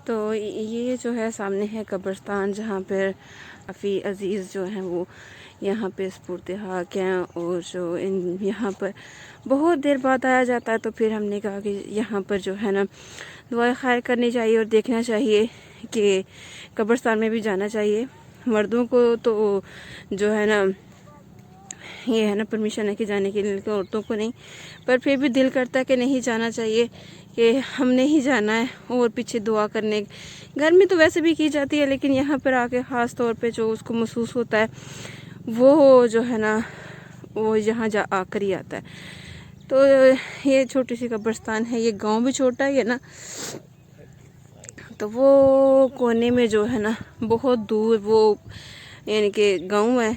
तो ये जो है सामने है कब्रिस्तान, जहाँ पर अफ़ी अज़ीज़ जो हैं वो यहाँ पे स्पुर्दहाक हैं। और जो यहाँ पर बहुत देर बाद आया जाता है, तो फिर हमने कहा कि यहाँ पर जो है ना दुआ खैर करनी चाहिए और देखना चाहिए कि कब्रिस्तान में भी जाना चाहिए। मर्दों को तो जो है ना ये है ना परमिशन है कि जाने के लिए, लेकिन औरतों को नहीं। पर फिर भी दिल करता है कि नहीं जाना चाहिए, कि हमने ही जाना है। और पीछे दुआ करने, घर में तो वैसे भी की जाती है, लेकिन यहाँ पर आके ख़ास तौर पे जो उसको महसूस होता है वो जो है ना वो यहाँ जा आकर ही आता है। तो ये छोटी सी कब्रिस्तान है, ये गांव भी छोटा ही है ना, तो वो कोने में जो है ना बहुत दूर वो यानी कि गांव है,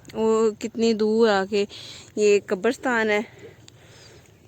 वो कितनी दूर आके ये कब्रिस्तान है।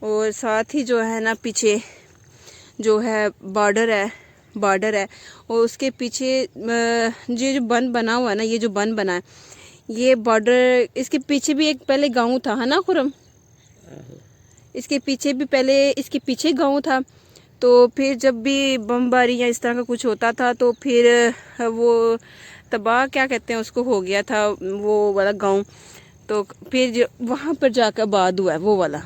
और साथ ही जो है ना पीछे जो है बॉर्डर है। और उसके पीछे ये जो बन बना हुआ है ना, ये जो बन बना है ये बॉर्डर, इसके पीछे भी एक पहले गांव था, है ना खुरम? इसके पीछे भी पहले इसके पीछे गांव था। तो फिर जब भी बमबारी या इस तरह का कुछ होता था तो फिर वो तबाह क्या कहते हैं उसको हो गया था वो वाला गांव। तो फिर वहाँ पर जाकर आबाद हुआ है वो वाला।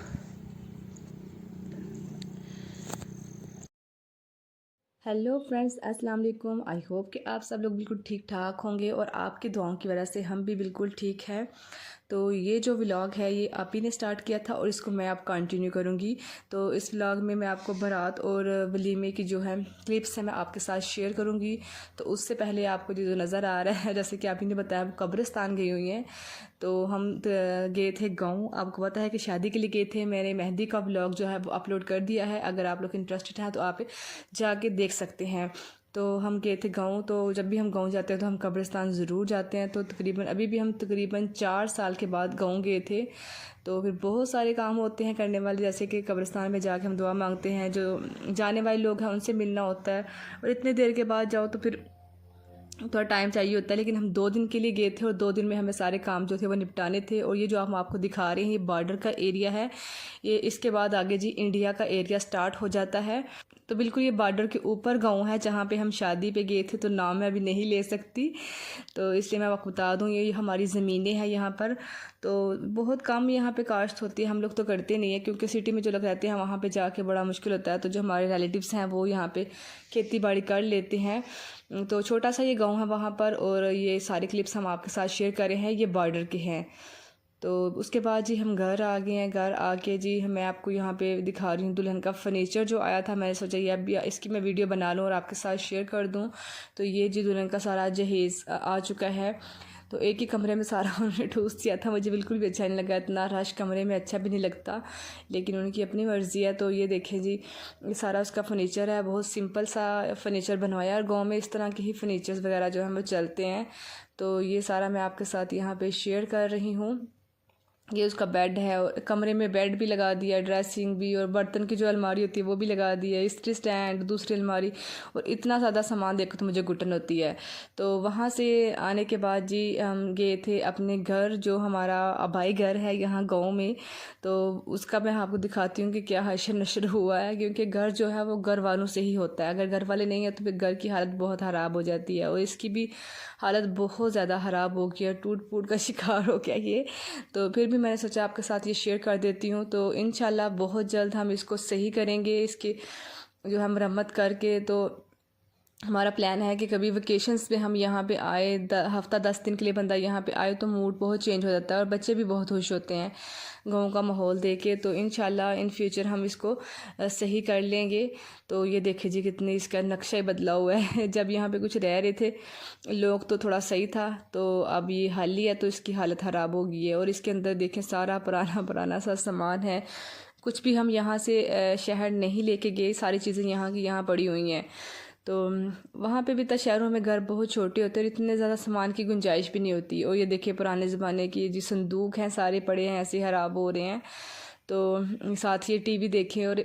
हेलो फ्रेंड्स, अस्सलाम वालेकुम। आई होप कि आप सब लोग बिल्कुल ठीक ठाक होंगे और आपकी दुआओं की वजह से हम भी बिल्कुल ठीक है। तो ये जो व्लॉग है ये आप ही ने स्टार्ट किया था और इसको मैं आप कंटिन्यू करूँगी। तो इस व्लॉग में मैं आपको बारात और वलीमे की जो है क्लिप्स है मैं आपके साथ शेयर करूँगी। तो उससे पहले आपको जो नज़र आ रहा है, जैसे कि आप ही ने बताया कब्रिस्तान गई हुई हैं। तो हम गए थे गाँव, आपको पता है कि शादी के लिए गए थे। मैंने मेहंदी का व्लॉग जो है वो अपलोड कर दिया है, अगर आप लोग इंटरेस्टेड हैं तो आप जाके देख सकते हैं। तो हम गए थे गाँव, तो जब भी हम गाँव जाते हैं तो हम कब्रिस्तान ज़रूर जाते हैं। तो तकरीबन अभी भी हम तकरीबन 4 साल के बाद गाँव गए थे। तो फिर बहुत सारे काम होते हैं करने वाले, जैसे कि कब्रिस्तान में जाके हम दुआ मांगते हैं, जो जाने वाले लोग हैं उनसे मिलना होता है। और इतने देर के बाद जाओ तो फिर थोड़ा टाइम चाहिए होता है। लेकिन हम 2 दिन के लिए गए थे और 2 दिन में हमें सारे काम जो थे वो निपटाने थे। और ये जो हम आपको दिखा रहे हैं ये बॉर्डर का एरिया है। ये इसके बाद आगे जी इंडिया का एरिया स्टार्ट हो जाता है। तो बिल्कुल ये बॉर्डर के ऊपर गांव है जहाँ पे हम शादी पे गए थे, तो नाम मैं अभी नहीं ले सकती, तो इसलिए मैं आपको बता दूँ ये हमारी ज़मीनें हैं यहाँ पर। तो बहुत कम यहाँ पे काश्त होती है, हम लोग तो करते नहीं है क्योंकि सिटी में जो लोग रहते हैं वहाँ पे जाके बड़ा मुश्किल होता है। तो जो हमारे रिलेटिव्स हैं वो यहाँ पे खेती बाड़ी कर लेते हैं। तो छोटा सा ये गांव है वहाँ पर, और ये सारे क्लिप्स हम आपके साथ शेयर कर रहे हैं, ये बॉर्डर के हैं। तो उसके बाद जी हम घर आ गए हैं। घर आके जी मैं आपको यहाँ पे दिखा रही हूँ दुल्हन का फर्नीचर जो आया था। मैंने सोचा ये अभी इसकी मैं वीडियो बना लूँ और आपके साथ शेयर कर दूँ। तो ये जी दुल्हन का सारा जहेज़ आ चुका है। तो एक ही कमरे में सारा उन्होंने ठूस दिया था, मुझे बिल्कुल भी अच्छा नहीं लगा, इतना रश कमरे में अच्छा भी नहीं लगता, लेकिन उनकी अपनी मर्ज़ी है। तो ये देखें जी ये सारा उसका फर्नीचर है, बहुत सिंपल सा फर्नीचर बनवाया। और गाँव में इस तरह के ही फर्नीचर्स वगैरह जो हैं वो चलते हैं। तो ये सारा मैं आपके साथ यहाँ पे शेयर कर रही हूँ। ये उसका बेड है, और कमरे में बेड भी लगा दिया, ड्रेसिंग भी, और बर्तन की जो अलमारी होती है वो भी लगा दी है, इस्त्री स्टैंड, दूसरी अलमारी। और इतना ज़्यादा सामान देखो तो मुझे घुटन होती है। तो वहाँ से आने के बाद जी हम गए थे अपने घर, जो हमारा आबाई घर है यहाँ गांव में। तो उसका मैं आपको दिखाती हूँ कि क्या हशर नशर हुआ है, क्योंकि घर जो है वो घर वालों से ही होता है। अगर घर वाले नहीं है तो फिर घर की हालत बहुत ख़राब हो जाती है, और इसकी भी हालत बहुत ज़्यादा ख़राब हो गई है, टूट फूट का शिकार हो गया ये। तो फिर भी मैंने सोचा आपके साथ ये शेयर कर देती हूँ। तो इंशाल्लाह बहुत जल्द हम इसको सही करेंगे, इसकी जो हम मरम्मत करके। तो हमारा प्लान है कि कभी वेकेशंस पे हम यहाँ पे आए, हफ्ता 10 दिन के लिए बंदा यहाँ पे आए तो मूड बहुत चेंज हो जाता है, और बच्चे भी बहुत खुश होते हैं गाँव का माहौल देख के। तो इंशाल्लाह इन फ्यूचर हम इसको सही कर लेंगे। तो ये देखिए जी कितनी इसका नक्शा ही बदला हुआ है। जब यहाँ पे कुछ रह रहे थे लोग तो थोड़ा सही था, तो अब ये हाली है तो इसकी हालत ख़राब हो गई है। और इसके अंदर देखें सारा पुराना पुराना सा सामान है, कुछ भी हम यहाँ से शहर नहीं लेके गए, सारी चीज़ें यहाँ की यहाँ पड़ी हुई हैं। तो वहाँ पे भी तो शहरों में घर बहुत छोटे होते हैं और इतने ज़्यादा सामान की गुंजाइश भी नहीं होती। और ये देखिए पुराने ज़माने की जी संदूक हैं, सारे पड़े हैं ऐसे ख़राब हो रहे हैं। तो साथ ही टीवी देखें, और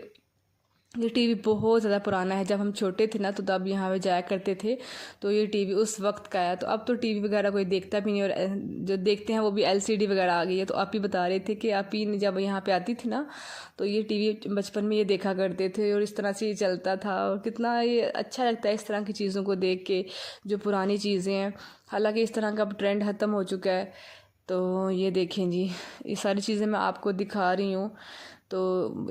ये टीवी बहुत ज़्यादा पुराना है। जब हम छोटे थे ना तो तब यहाँ पे जाया करते थे, तो ये टीवी उस वक्त का है। तो अब तो टीवी वगैरह कोई देखता भी नहीं, और जो देखते हैं वो भी एलसीडी वगैरह आ गई है। तो आप ही बता रहे थे कि आप ही जब यहाँ पे आती थी ना तो ये टीवी बचपन में ये देखा करते थे, और इस तरह से ये चलता था। और कितना ये अच्छा लगता है इस तरह की चीज़ों को देख के, जो पुरानी चीज़ें हैं। हालांकि इस तरह का अब ट्रेंड ख़त्म हो चुका है। तो ये देखें जी, ये सारी चीज़ें मैं आपको दिखा रही हूँ। तो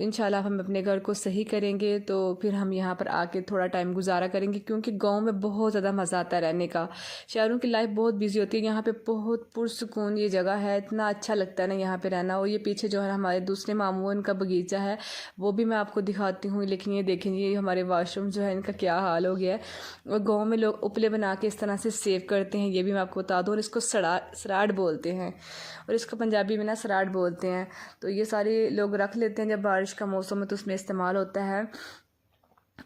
इंशाल्लाह हम अपने घर को सही करेंगे तो फिर हम यहाँ पर आके थोड़ा टाइम गुजारा करेंगे, क्योंकि गांव में बहुत ज़्यादा मज़ा आता है रहने का। शहरों की लाइफ बहुत बिजी होती है, यहाँ पे बहुत पुरसुकून ये जगह है, इतना अच्छा लगता है ना यहाँ पे रहना। और ये पीछे जो है हमारे दूसरे मामू इनका बगीचा है, वो भी मैं आपको दिखाती हूँ। लेकिन ये देखें, ये हमारे वाशरूम जो है इनका क्या हाल हो गया है। और गाँव में लोग उपले बना के इस तरह से सेव करते हैं, ये भी मैं आपको बता दूँ। और इसको सराड बोलते हैं, और इसको पंजाबी में ना सराड बोलते हैं। तो ये सारे लोग रख लेते हैं, जब बारिश का मौसम है तो उसमें इस्तेमाल होता है।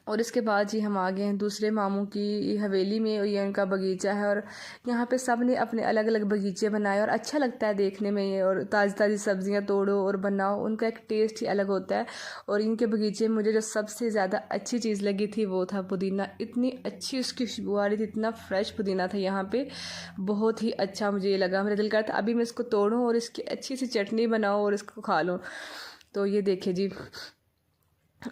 और इसके बाद जी हम आ गए हैं दूसरे मामू की हवेली में, और ये उनका बगीचा है। और यहाँ पे सब ने अपने अलग अलग बगीचे बनाए, और अच्छा लगता है देखने में ये। और ताज़ी ताज़ी सब्जियाँ तोड़ो और बनाओ, उनका एक टेस्ट ही अलग होता है। और इनके बगीचे में मुझे जो सबसे ज़्यादा अच्छी चीज़ लगी थी वो था पुदीना। इतनी अच्छी उसकी खुशबू आ रही थी, इतना फ्रेश पुदीना था यहाँ पे, बहुत ही अच्छा मुझे ये लगा। मेरा दिल करता अभी मैं इसको तोड़ूँ और इसकी अच्छी सी चटनी बनाऊँ और इसको खा लूँ। तो ये देखिए जी,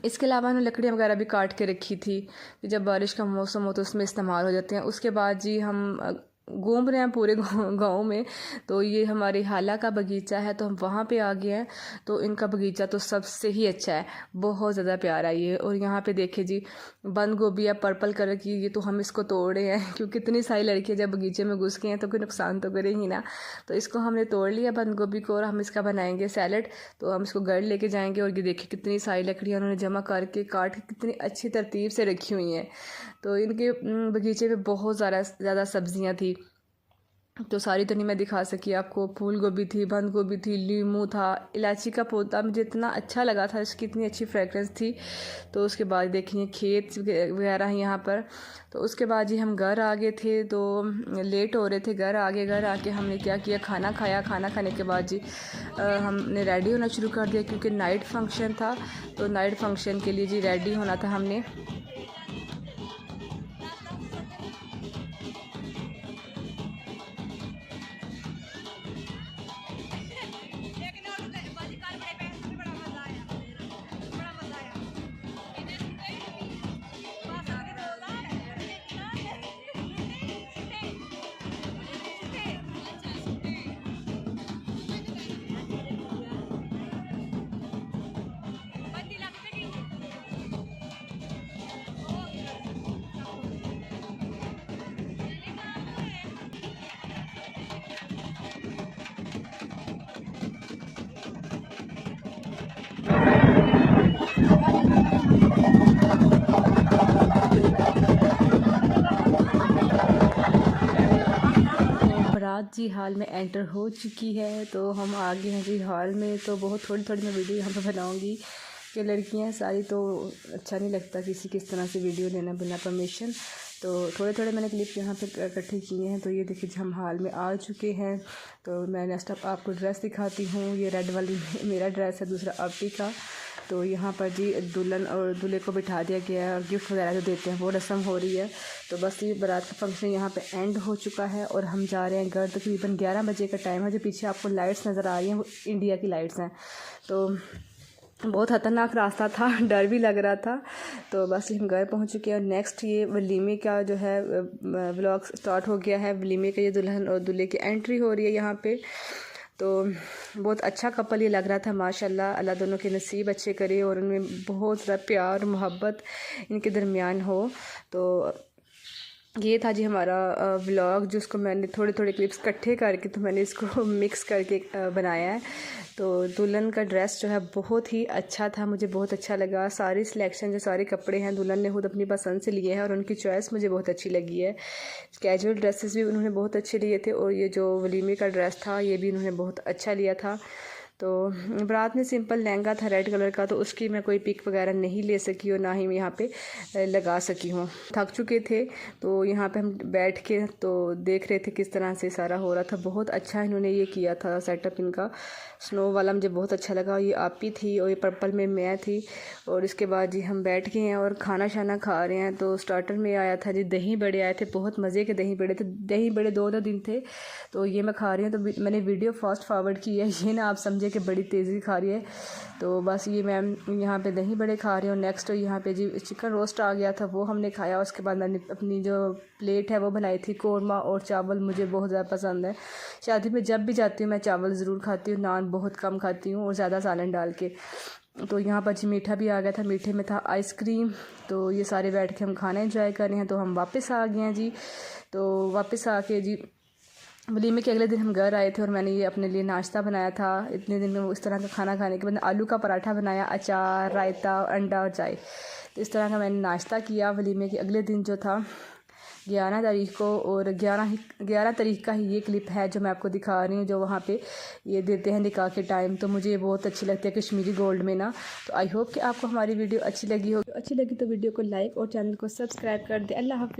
इसके अलावा उन्होंने लकड़ियाँ वगैरह भी काट के रखी थी कि जब बारिश का मौसम हो तो उसमें इस्तेमाल हो जाते हैं। उसके बाद जी हम घूम रहे हैं पूरे गाँव में। तो ये हमारी हाला का बगीचा है, तो हम वहाँ पे आ गए हैं। तो इनका बगीचा तो सबसे ही अच्छा है, बहुत ज़्यादा प्यारा ये। और यहाँ पे देखिए जी, बंद गोभी है पर्पल कलर की, ये तो हम इसको तोड़ रहे हैं क्योंकि इतनी सारी लड़कियाँ जब बगीचे में घुस गए हैं तो कोई नुकसान तो करेंगी ना। तो इसको हमने तोड़ लिया बंद गोभी को, और हम इसका बनाएंगे सैलड। तो हम इसको घर लेके जाएंगे। और ये देखिए कितनी सारी लकड़ियाँ उन्होंने जमा करके काट के कितनी अच्छी तरतीब से रखी हुई हैं। तो इनके बगीचे में बहुत ज़्यादा सब्जियाँ थी, तो सारी तो नहीं मैं दिखा सकी आपको। फूल गोभी थी, बंद गोभी थी, लीमू था, इलायची का पौधा मुझे इतना अच्छा लगा था, इसकी इतनी अच्छी फ्रेगरेंस थी। तो उसके बाद देखिए खेत वगैरह हैं यहाँ पर। तो उसके बाद जी हम घर आ गए थे, तो लेट हो रहे थे। घर आके हमने क्या किया, खाना खाया। खाना खाने के बाद जी हमने रेडी होना शुरू कर दिया, क्योंकि नाइट फंक्शन था। तो नाइट फंक्शन के लिए जी रेडी होना था हमने। बारात जी हॉल में एंटर हो चुकी है, तो हम आ गए हैं जी हॉल में। तो बहुत थोड़ी थोड़ी मैं वीडियो यहाँ पर बनाऊँगी कि लड़कियाँ सारी, तो अच्छा नहीं लगता किसी किस तरह से वीडियो लेना बिना परमिशन। तो थोड़े थोड़े मैंने क्लिप यहाँ पे इकट्ठे किए हैं। तो ये देखिए हम हॉल में आ चुके हैं। तो मैं नेक्स्ट आपको ड्रेस दिखाती हूँ। ये रेड वाली मेरा ड्रेस है, दूसरा आपी का। तो यहाँ पर जी दुल्हन और दूल्हे को बिठा दिया गया है, और गिफ्ट वगैरह जो देते हैं वो रस्म हो रही है। तो बस ये बारात का फंक्शन यहाँ पे एंड हो चुका है, और हम जा रहे हैं घर। तकरीबन 11 बजे का टाइम है। जो पीछे आपको लाइट्स नज़र आ रही हैं वो इंडिया की लाइट्स हैं। तो बहुत ख़तरनाक रास्ता था, डर भी लग रहा था। तो बस हम घर पहुँच चुके हैं। और नेक्स्ट ये वलीमे का जो है व्लॉग स्टार्ट हो गया है। वलीमे का ये दुल्हन और दूल्हे की एंट्री हो रही है यहाँ पे। तो बहुत अच्छा कपल ये लग रहा था माशाल्लाह। अल्लाह दोनों के नसीब अच्छे करे, और उनमें बहुत ज़्यादा प्यार मोहब्बत इनके दरमियान हो। तो ये था जी हमारा व्लॉग, जिसको मैंने थोड़े थोड़े क्लिप्स इकट्ठे करके तो मैंने इसको मिक्स करके बनाया है। तो दुल्हन का ड्रेस जो है बहुत ही अच्छा था, मुझे बहुत अच्छा लगा। सारी सिलेक्शन जो सारे कपड़े हैं दुल्हन ने खुद अपनी पसंद से लिए हैं, और उनकी चॉइस मुझे बहुत अच्छी लगी है। कैजुअल ड्रेसेस भी उन्होंने बहुत अच्छे लिए थे, और ये जो वलीमे का ड्रेस था ये भी उन्होंने बहुत अच्छा लिया था। तो बारात में सिंपल लहंगा था रेड कलर का, तो उसकी मैं कोई पिक वगैरह नहीं ले सकी और ना ही मैं यहाँ पे लगा सकी हूँ। थक चुके थे तो यहाँ पे हम बैठ के तो देख रहे थे किस तरह से सारा हो रहा था। बहुत अच्छा इन्होंने ये किया था सेटअप इनका, स्नो वाला मुझे बहुत अच्छा लगा। ये आपी थी और ये पर्पल में मैं थी। और इसके बाद जी हम बैठ गए हैं और खाना शाना खा रहे हैं। तो स्टार्टर में आया था जी दही बड़े आए थे, बहुत मज़े के दही बड़े थे। दही बड़े 2 दिन थे तो ये मैं खा रही हूँ। तो मैंने वीडियो फास्ट फॉरवर्ड की है, ये ना आप समझे कि बड़ी तेज़ी खा रही है। तो बस ये मैं यहाँ पे दही बड़े खा रही हूँ। नेक्स्ट यहाँ पे जी चिकन रोस्ट आ गया था, वो हमने खाया। उसके बाद मैंने अपनी जो प्लेट है वो बनाई थी कोरमा और चावल, मुझे बहुत ज़्यादा पसंद है। शादी में जब भी जाती हूँ मैं चावल ज़रूर खाती हूँ, नान बहुत कम खाती हूँ और ज़्यादा सालन डाल के। तो यहाँ पर जी मीठा भी आ गया था, मीठे में था आइसक्रीम। तो ये सारे बैठ के हम खाना एंजॉय कर रहे हैं। तो हम वापस आ गए हैं जी। तो वापस आके जी वलीमे के अगले दिन हम घर आए थे और मैंने ये अपने लिए नाश्ता बनाया था। इतने दिन में इस तरह का खाना खाने के बाद आलू का पराठा बनाया, अचार, रायता, अंडा और चाय। तो इस तरह का मैंने नाश्ता किया वलीमे के अगले दिन जो था 11 तारीख को। और 11 तारीख का ही ये क्लिप है जो मैं आपको दिखा रही हूँ, जो वहाँ पे ये देते हैं निकाह के टाइम। तो मुझे ये बहुत अच्छी लगती है कश्मीरी गोल्ड में ना। तो आई होप कि आपको हमारी वीडियो अच्छी लगी होगी। अच्छी लगी तो वीडियो को लाइक और चैनल को सब्सक्राइब कर दे। अल्लाह हाफिज़।